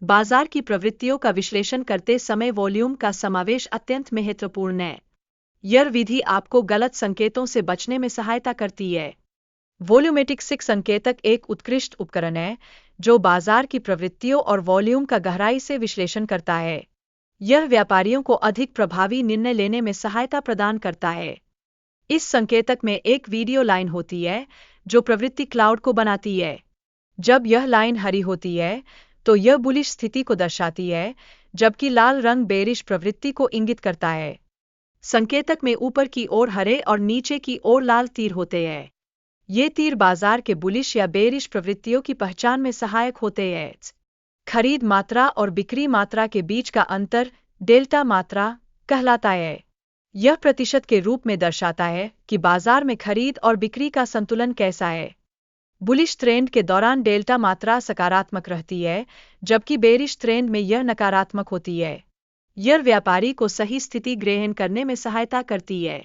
बाजार की प्रवृत्तियों का विश्लेषण करते समय वॉल्यूम का समावेश अत्यंत महत्वपूर्ण है। यह विधि आपको गलत संकेतों से बचने में सहायता करती है। वॉल्यूमेटिक्स संकेतक एक उत्कृष्ट उपकरण है जो बाजार की प्रवृत्तियों और वॉल्यूम का गहराई से विश्लेषण करता है। यह व्यापारियों को अधिक प्रभावी निर्णय लेने में सहायता प्रदान करता है। इस संकेतक में एक वीडियो लाइन होती है जो प्रवृत्ति क्लाउड को बनाती है। जब यह लाइन हरी होती है तो यह बुलिश स्थिति को दर्शाती है, जबकि लाल रंग बेरिश प्रवृत्ति को इंगित करता है। संकेतक में ऊपर की ओर हरे और नीचे की ओर लाल तीर होते हैं। ये तीर बाजार के बुलिश या बेरिश प्रवृत्तियों की पहचान में सहायक होते हैं। खरीद मात्रा और बिक्री मात्रा के बीच का अंतर डेल्टा मात्रा कहलाता है। यह प्रतिशत के रूप में दर्शाता है कि बाजार में खरीद और बिक्री का संतुलन कैसा है। बुलिश ट्रेंड के दौरान डेल्टा मात्रा सकारात्मक रहती है, जबकि बेरिश ट्रेंड में यह नकारात्मक होती है। यह व्यापारी को सही स्थिति ग्रहण करने में सहायता करती है।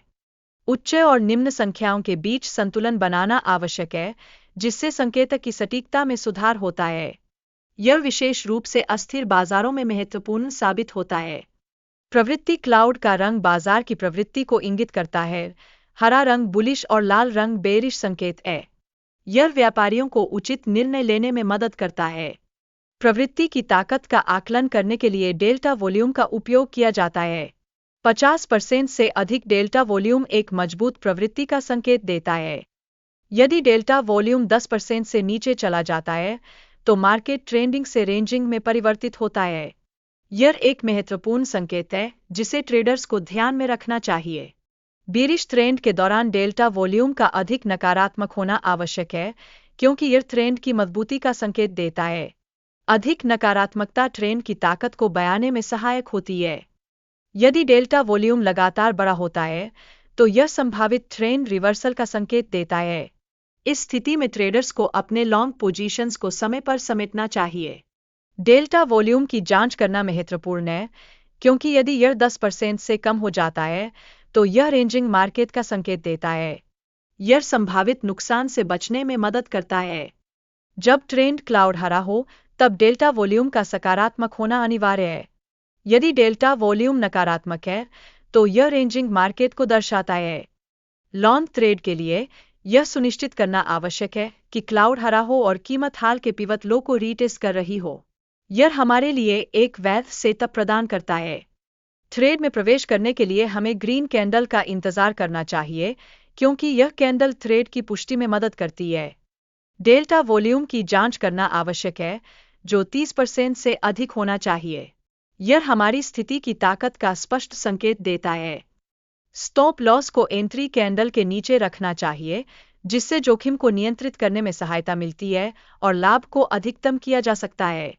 उच्च और निम्न संख्याओं के बीच संतुलन बनाना आवश्यक है, जिससे संकेतक की सटीकता में सुधार होता है। यह विशेष रूप से अस्थिर बाजारों में महत्वपूर्ण साबित होता है। प्रवृत्ति क्लाउड का रंग बाजार की प्रवृत्ति को इंगित करता है। हरा रंग बुलिश और लाल रंग बेरिश संकेत है। यह व्यापारियों को उचित निर्णय लेने में मदद करता है। प्रवृत्ति की ताकत का आकलन करने के लिए डेल्टा वॉल्यूम का उपयोग किया जाता है। 50% से अधिक डेल्टा वॉल्यूम एक मजबूत प्रवृत्ति का संकेत देता है। यदि डेल्टा वॉल्यूम 10% से नीचे चला जाता है तो मार्केट ट्रेंडिंग से रेंजिंग में परिवर्तित होता है। यह एक महत्वपूर्ण संकेत है जिसे ट्रेडर्स को ध्यान में रखना चाहिए। बेरिश ट्रेंड के दौरान डेल्टा वॉल्यूम का अधिक नकारात्मक होना आवश्यक है, क्योंकि यह ट्रेंड की मजबूती का संकेत देता है। अधिक नकारात्मकता ट्रेंड की ताकत को बयाने में सहायक होती है। यदि डेल्टा वॉल्यूम लगातार बड़ा होता है तो यह संभावित ट्रेंड रिवर्सल का संकेत देता है। इस स्थिति में ट्रेडर्स को अपने लॉन्ग पोजीशंस को समय पर समेटना चाहिए। डेल्टा वॉल्यूम की जांच करना महत्वपूर्ण है, क्योंकि यदि यह 10% से कम हो जाता है तो यह रेंजिंग मार्केट का संकेत देता है। यह संभावित नुकसान से बचने में मदद करता है। जब ट्रेंड क्लाउड हरा हो तब डेल्टा वॉल्यूम का सकारात्मक होना अनिवार्य है। यदि डेल्टा वॉल्यूम नकारात्मक है तो यह रेंजिंग मार्केट को दर्शाता है। लॉन्ग ट्रेड के लिए यह सुनिश्चित करना आवश्यक है कि क्लाउड हरा हो और कीमत हाल के पिवट लो को रीटेस्ट कर रही हो। यह हमारे लिए एक वैध सेटअप प्रदान करता है। ट्रेड में प्रवेश करने के लिए हमें ग्रीन कैंडल का इंतजार करना चाहिए, क्योंकि यह कैंडल ट्रेड की पुष्टि में मदद करती है। डेल्टा वॉल्यूम की जांच करना आवश्यक है, जो 30% से अधिक होना चाहिए। यह हमारी स्थिति की ताकत का स्पष्ट संकेत देता है। स्टॉप लॉस को एंट्री कैंडल के नीचे रखना चाहिए, जिससे जोखिम को नियंत्रित करने में सहायता मिलती है और लाभ को अधिकतम किया जा सकता है।